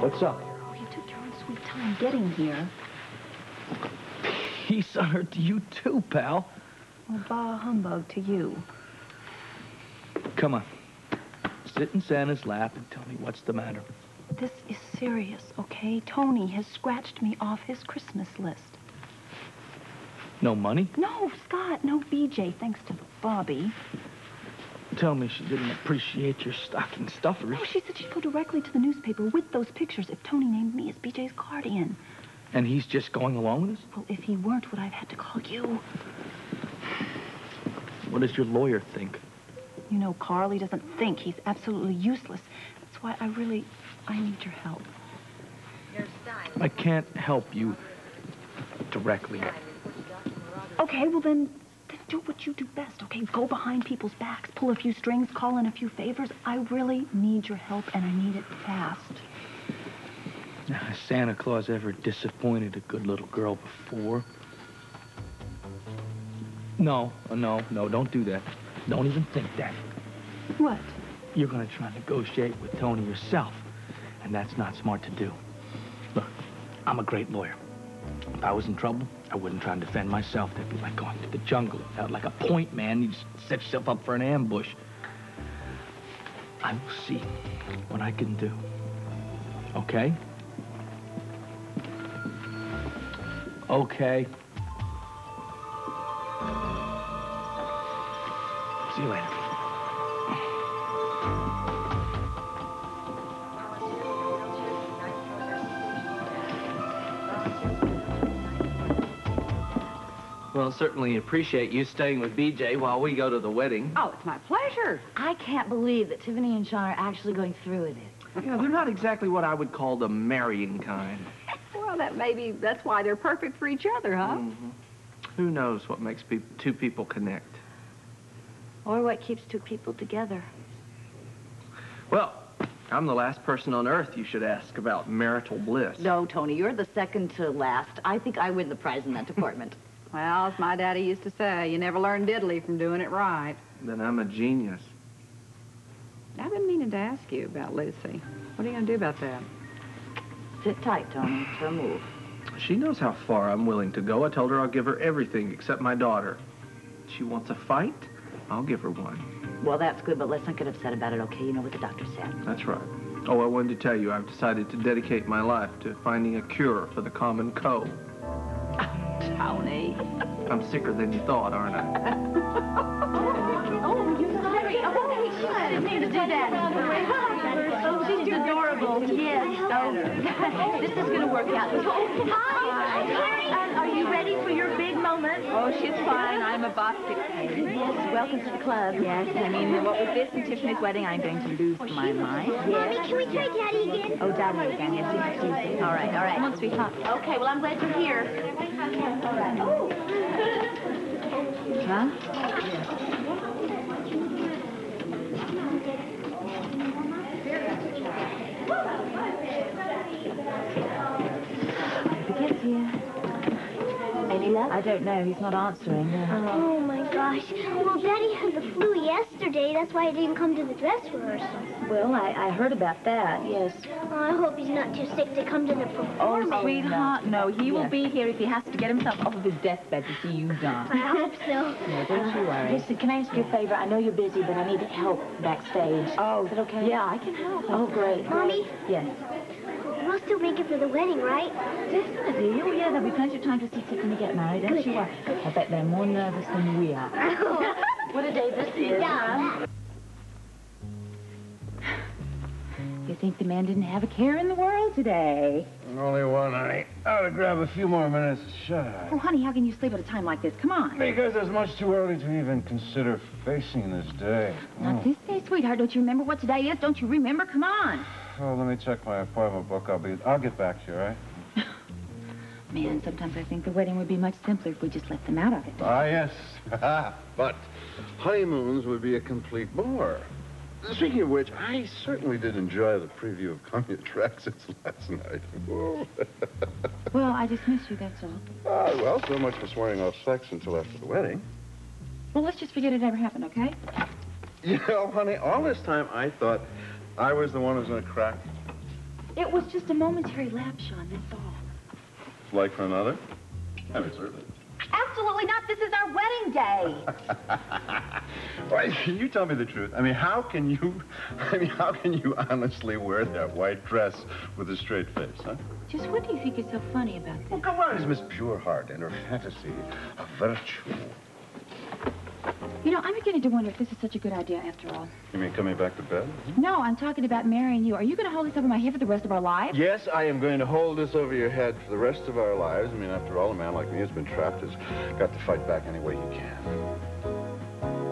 What's up? Oh, you took your own sweet time getting here. Peace on earth to you too, pal. Well, bah humbug to you. Come on. Sit in Santa's lap and tell me what's the matter. This is serious, okay? Tony has scratched me off his Christmas list. No money? No, Scott, no BJ, thanks to Bobby. Tell me she didn't appreciate your stocking stuffers. Oh, she said she'd go directly to the newspaper with those pictures if Tony named me as BJ's guardian. And he's just going along with us? Well, if he weren't, would I have had to call you? What does your lawyer think? You know, Carl, he doesn't think. He's absolutely useless. That's why I need your help. I can't help you directly. Okay, well then do what you do best, okay? Go behind people's backs, pull a few strings, call in a few favors. I really need your help, and I need it fast. Has Santa Claus ever disappointed a good little girl before? No, don't do that. Don't even think that. What? You're gonna try and negotiate with Tony yourself, and that's not smart to do. Look, I'm a great lawyer. If I was in trouble, I wouldn't try and defend myself. That'd be like going to the jungle without like a point man. You just set yourself up for an ambush. I will see what I can do. Okay? Okay. See you later. Well, certainly appreciate you staying with BJ while we go to the wedding. Oh, it's my pleasure. I can't believe that Tiffany and Sean are actually going through with it. Yeah, they're not exactly what I would call the marrying kind. Well, that's why they're perfect for each other, huh? Mm-hmm. Who knows what makes two people connect? Or what keeps two people together. Well, I'm the last person on earth you should ask about marital bliss. No, Tony, you're the second to last. I think I win the prize in that department. Well, as my daddy used to say, you never learn diddly from doing it right. Then I'm a genius. I've been meaning to ask you about Lucy. What are you going to do about that? Sit tight, Tony. It's her move. She knows how far I'm willing to go. I told her I'll give her everything except my daughter. She wants a fight? I'll give her one. Well, that's good, but let's not get upset about it, okay? You know what the doctor said. That's right. Oh, I wanted to tell you, I've decided to dedicate my life to finding a cure for the common cold. Tony. I'm sicker than you thought, aren't I? Oh, you're sorry. Oh, I didn't mean to do that. Oh, she's adorable. Yes. Oh, this is going to work out. Hi. Are you ready for your big moment? Oh, she's fine. I'm a bostic. Yes, welcome to the club. Yes, I mean, what with this and Tiffany's wedding, I'm going to lose my mind. Mommy, can we try Daddy again? Oh, Daddy again. Yes. All right. Come on, sweetheart. Okay, well, I'm glad you're here. All right. Oh. Huh? Gets here. Any luck? I don't know. He's not answering. Oh, my gosh. Well, Daddy had the flu yesterday. That's why he didn't come to the dress rehearsal. Well, I heard about that, yes. Oh, I hope he's not too sick to come to the performance. Oh, sweetheart, no. He will be here if he has to get himself off of his deathbed to see you done. I hope so. Yeah, don't you worry. Listen, can I ask you a favor? I know you're busy, but I need help backstage. Oh, is that okay? Yeah, I can help. Oh, great. Mommy? Yes. We'll still make it for the wedding, right? Definitely. Oh, yeah, there'll be plenty of time to see Tiffany get married, don't you worry. I bet they're more nervous than we are. What a day this is, huh? You think the man didn't have a care in the world today? Only one, honey. I ought to grab a few more minutes to shut eye. Oh, honey, how can you sleep at a time like this? Come on. Because it's much too early to even consider facing this day. Not this day, sweetheart. Don't you remember what today is? Don't you remember? Come on. Well, let me check my appointment book. I'll get back to you, all right? Man, sometimes I think the wedding would be much simpler if we just let them out of it. Ah, yes. But honeymoons would be a complete bore. Speaking of which, I certainly did enjoy the preview of Coming Attractions last night. Well, I just miss you, that's all. Well, so much for swearing off sex until after the wedding. Well, let's just forget it ever happened, okay? You know, honey, all this time I thought I was the one who was going to crack It was just a momentary lapse, Sean, that's all. Like for another? I mean, certainly. Absolutely not. This is our wedding day. Why, you tell me the truth. I mean, how can you honestly wear that white dress with a straight face, huh? Just what do you think is so funny about Well, this? come on, is Miss Pureheart and her fantasy a virtue? You know, I'm beginning to wonder if this is such a good idea after all. You mean coming back to bed? No, I'm talking about marrying you. Are you going to hold this over my head for the rest of our lives? Yes, I am going to hold this over your head for the rest of our lives. I mean, after all, a man like me has been trapped, has got to fight back any way he can.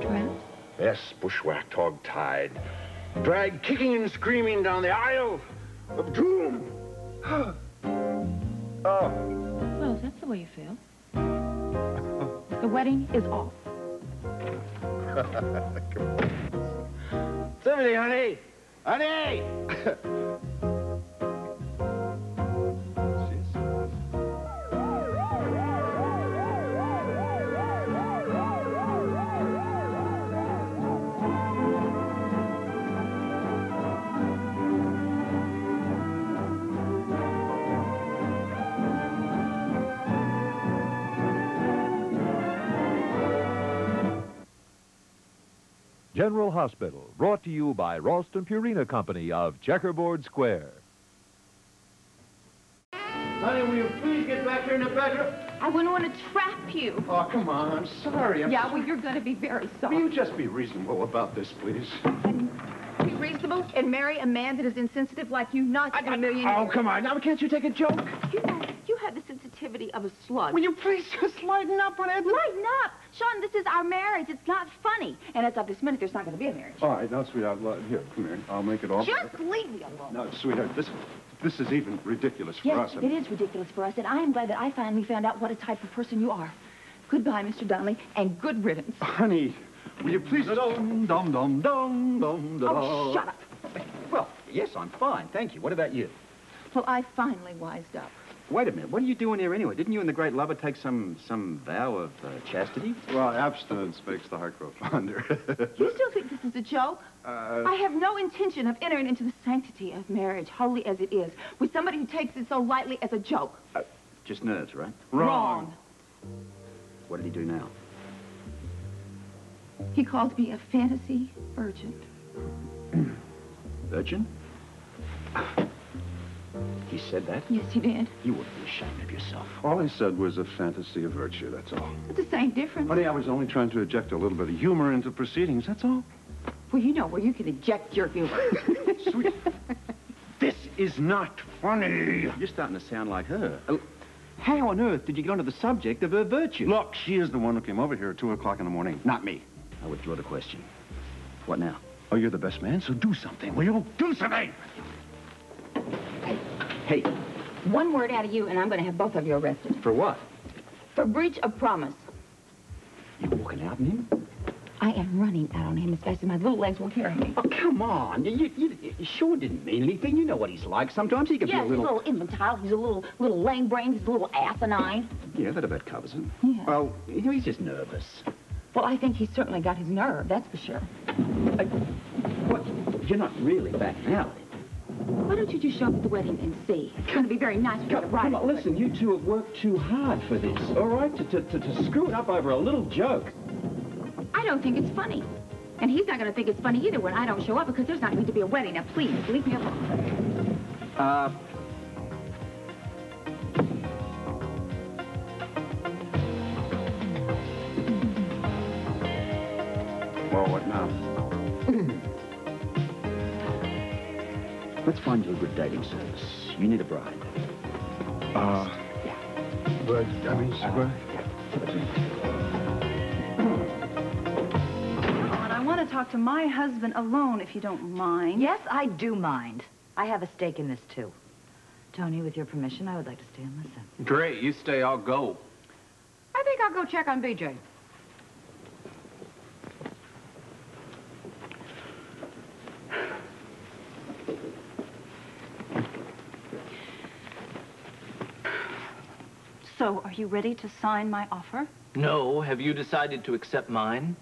Trapped? Yes, bushwhacked, hog-tied, dragged kicking and screaming down the aisle of doom. Oh. Well, if that's the way you feel. The wedding is off. Timothy, honey! Honey! General Hospital, brought to you by Ralston Purina Company of Checkerboard Square. Honey, will you please get back here in the bedroom? I wouldn't want to trap you. Oh, come on. I'm sorry. Yeah, well, you're going to be very sorry. Will you just be reasonable about this, please? Be reasonable and marry a man that is insensitive like you, not in a million Oh, years. come on. Now, can't you take a joke? You have the sensitivity of a slug. Will you please just lighten up on Edmund? Lighten up! Sean, this is our marriage. It's not funny. And as of this minute, there's not going to be a marriage. All right, now, sweetheart, here, come here. I'll make it all. Just leave me alone. No, sweetheart, this is even ridiculous for Yes, us. it is ridiculous for us, and I am glad that I finally found out what a type of person you are. Goodbye, Mr. Donnelly, and good riddance. Honey, will you please... Oh, shut up. Well, yes, I'm fine, thank you. What about you? Well, I finally wised up. Wait a minute, what are you doing here anyway? Didn't you and the great lover take some vow of chastity? Well, abstinence makes the heart grow fonder. You still think this is a joke? I have no intention of entering into the sanctity of marriage, holy as it is, with somebody who takes it so lightly as a joke. Just nerves, right? Wrong. What did he do now? He called me a fantasy virgin. Virgin? He said that? Yes, he did. You ought to be ashamed of yourself. All he said was a fantasy of virtue, that's all. It's the same difference. Honey, I was only trying to inject a little bit of humor into proceedings, that's all. Well, you know where you can eject your humor. Sweet. This is not funny. You're starting to sound like her. How on earth did you get onto the subject of her virtue? Look, she is the one who came over here at 2 o'clock in the morning, not me. I withdraw the question. What now? Oh, you're the best man, so do something, will you? Do something! Hey, One word out of you, and I'm going to have both of you arrested. for what? For breach of promise. You walking out on him? I am running out on him as fast as my little legs will carry me. Oh, come on. You sure didn't mean anything. You know what he's like. Sometimes he can Yes, be a little... he's a little infantile. He's a little lame-brained. He's a little asinine. Yeah, that about covers him. Yeah. Well, you know, he's just nervous. Well, I think he's certainly got his nerve, that's for sure. What? You're not really backing out. Why don't you just show up at the wedding and see? It's going to be very nice for you to write. Come on, listen, you two have worked too hard for this, all right? To screw it up over a little joke. I don't think it's funny. And he's not going to think it's funny either when I don't show up because there's not going to be a wedding. Now, please, leave me alone. Well, what now? Let's find you a good dating service. You need a bride. But, I mean, And I want to talk to my husband alone, if you don't mind. Yes, I do mind. I have a stake in this, too. Tony, with your permission, I would like to stay and listen. Great. You stay, I'll go. I think I'll go check on BJ. So, are you ready to sign my offer? No, have you decided to accept mine?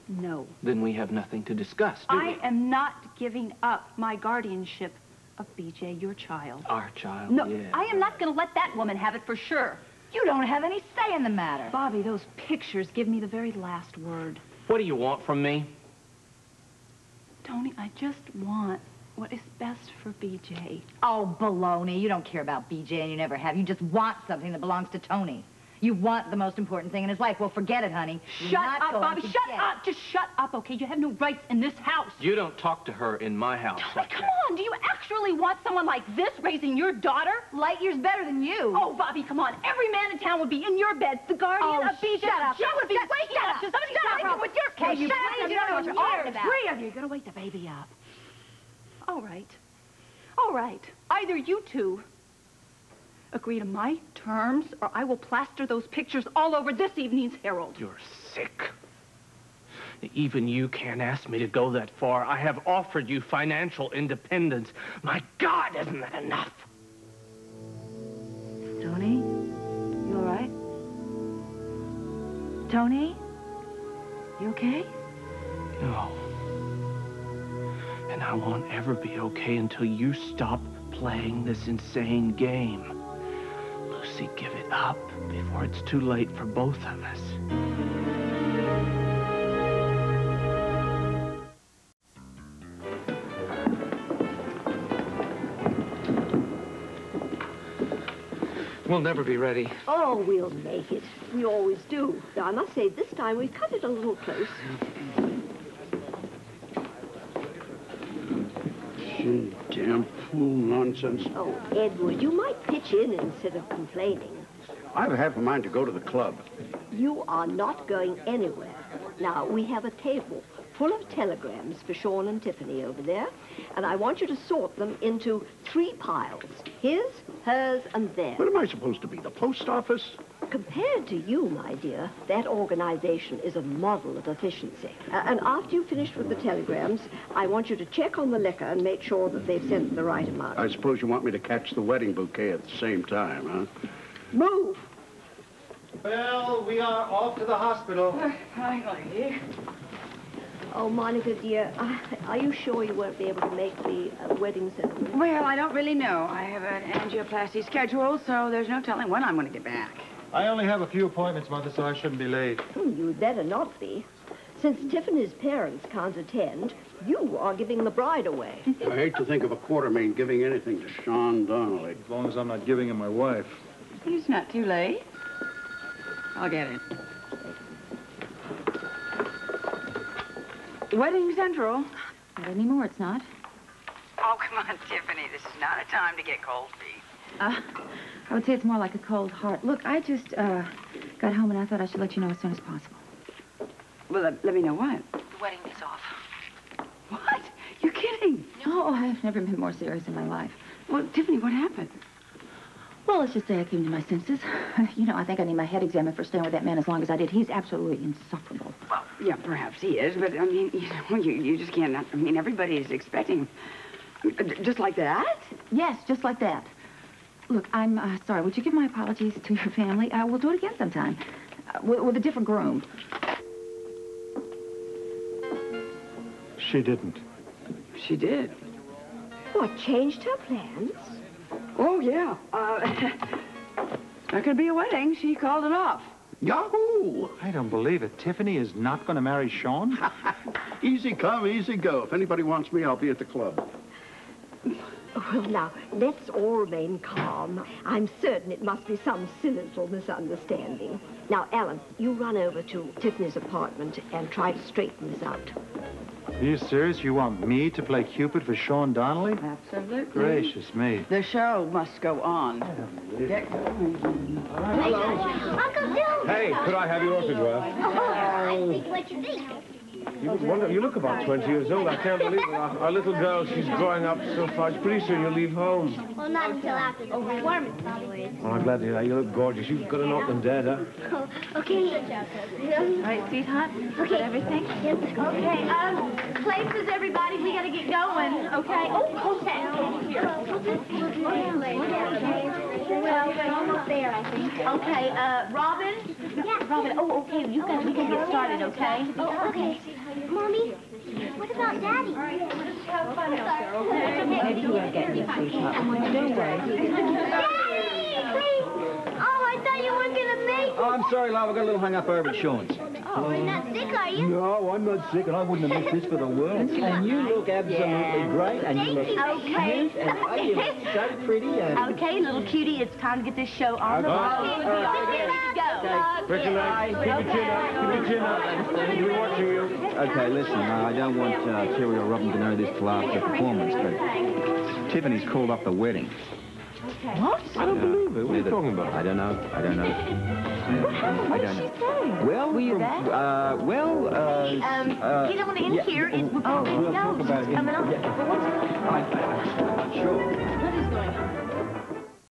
No. Then we have nothing to discuss, do we? I am not giving up my guardianship of BJ, your child. Our child, No, yeah. I am not going to let that woman have it for sure. You don't have any say in the matter. Bobby, those pictures give me the very last word. What do you want from me? Tony, I just want what is best for BJ. Oh, baloney. You don't care about BJ and you never have. You just want something that belongs to Tony. You want the most important thing in his life. Well, forget it, honey. Shut up, Bobby. Shut up. Just shut up, okay? You have no rights in this house. You don't talk to her in my house Tony, like come that. on. Do you actually want someone like this raising your daughter? Light years better than you. Oh, Bobby, come on. Every man in town would be in your bed. The guardian of BJ. Shut up. She would be waking up to somebody sleeping with your Hey, kid. you Shut please, up. you don't know what you're talking about. Three of you are going to wake the baby up. All right. All right. Either you two agree to my terms, or I will plaster those pictures all over this evening's Herald. You're sick. Even you can't ask me to go that far. I have offered you financial independence. My God, isn't that enough? Tony, you all right? Tony? You okay? No. And I won't ever be okay until you stop playing this insane game. Lucy, give it up before it's too late for both of us. We'll never be ready. Oh, we'll make it. We always do. Though I must say, this time we've cut it a little close. Damn fool nonsense. Oh, Edward, you might pitch in instead of complaining. I have half a mind to go to the club. You are not going anywhere. Now, we have a table full of telegrams for Sean and Tiffany over there, and I want you to sort them into 3 piles. His, hers, and theirs. What am I supposed to be, the post office? Compared to you, my dear, that organization is a model of efficiency. And after you've finished with the telegrams, I want you to check on the liquor and make sure that they've sent the right amount. I suppose you want me to catch the wedding bouquet at the same time, huh? Move! Well, we are off to the hospital. Finally. Oh, Monica, dear, are you sure you won't be able to make the wedding ceremony? Well, I don't really know. I have an angioplasty schedule, so there's no telling when I'm going to get back. I only have a few appointments, Mother, so I shouldn't be late. You'd better not be. Since Tiffany's parents can't attend, you are giving the bride away. I hate to think of a Quartermain giving anything to Sean Donnelly. As long as I'm not giving him my wife. It's not too late. I'll get it. Wedding Central. Not anymore, it's not. Oh, come on, Tiffany. This is not a time to get cold feet. I would say it's more like a cold heart. Look, I just got home and I thought I should let you know as soon as possible. Well, let me know what. The wedding is off. What? You're kidding. No, I've never been more serious in my life. Well, Tiffany, what happened? Well, let's just say I came to my senses. You know, I think I need my head examined for staying with that man as long as I did. He's absolutely insufferable. Well, yeah, perhaps he is, but, I mean, you know, you just can't... I mean, everybody is expecting... Just like that? Yes, just like that. Look, I'm sorry. Would you give my apologies to your family? We'll do it again sometime. With a different groom. She didn't. She did. What, changed her plans? Oh, yeah. There could be a wedding. She called it off. Yahoo! I don't believe it. Tiffany is not going to marry Sean? Easy come, easy go. If anybody wants me, I'll be at the club. Well, now, let's all remain calm. I'm certain it must be some silly little misunderstanding. Now, Alan, you run over to Tiffany's apartment and try to straighten this out. Are you serious? You want me to play Cupid for Sean Donnelly? Absolutely. Gracious me. The show must go on. Get going. Hello. Uncle Bill. Hey, could I have your autograph? I think what you think. You look about 20 years old. I can't believe it. Our little girl, she's growing up so fast. Pretty soon you'll leave home. Well, not until after the performance, always. Oh, I'm glad to hear that. You look gorgeous. You've got to knock them dead, huh? Okay. All right, sweetheart. Okay. Everything? Yep. Okay, places, everybody. We got to get going, okay? Oh, okay. Well, we're almost there, I think. Okay, Robin? Yeah. Robin, okay, we can get started, okay? Oh, okay. Mommy, what about Daddy? have fun out there, okay? Maybe you won't get any sleep up. Don't worry. Oh, I thought you weren't going to make it. Oh, I'm sorry, love. I got a little hung up over at Sean's. Oh, you're not sick, are you? No, I'm not sick, and I wouldn't have missed this for the world. And you look absolutely great, and you look Okay. cute, and oh, you look so pretty. And... Okay, little cutie, it's time to get this show on the road. Ready to go. Recollect, keep your chin up, keep your chin up. We're watching you. Okay, listen, I don't want Terry or Robin to know this till after the performance, but Tiffany's called off the wedding. What? I don't believe it. What are you talking about? I don't know. What happened? What did she say? Well, were you there? Get on in here. We'll talk about it. Coming up. I'm not sure. What is going on?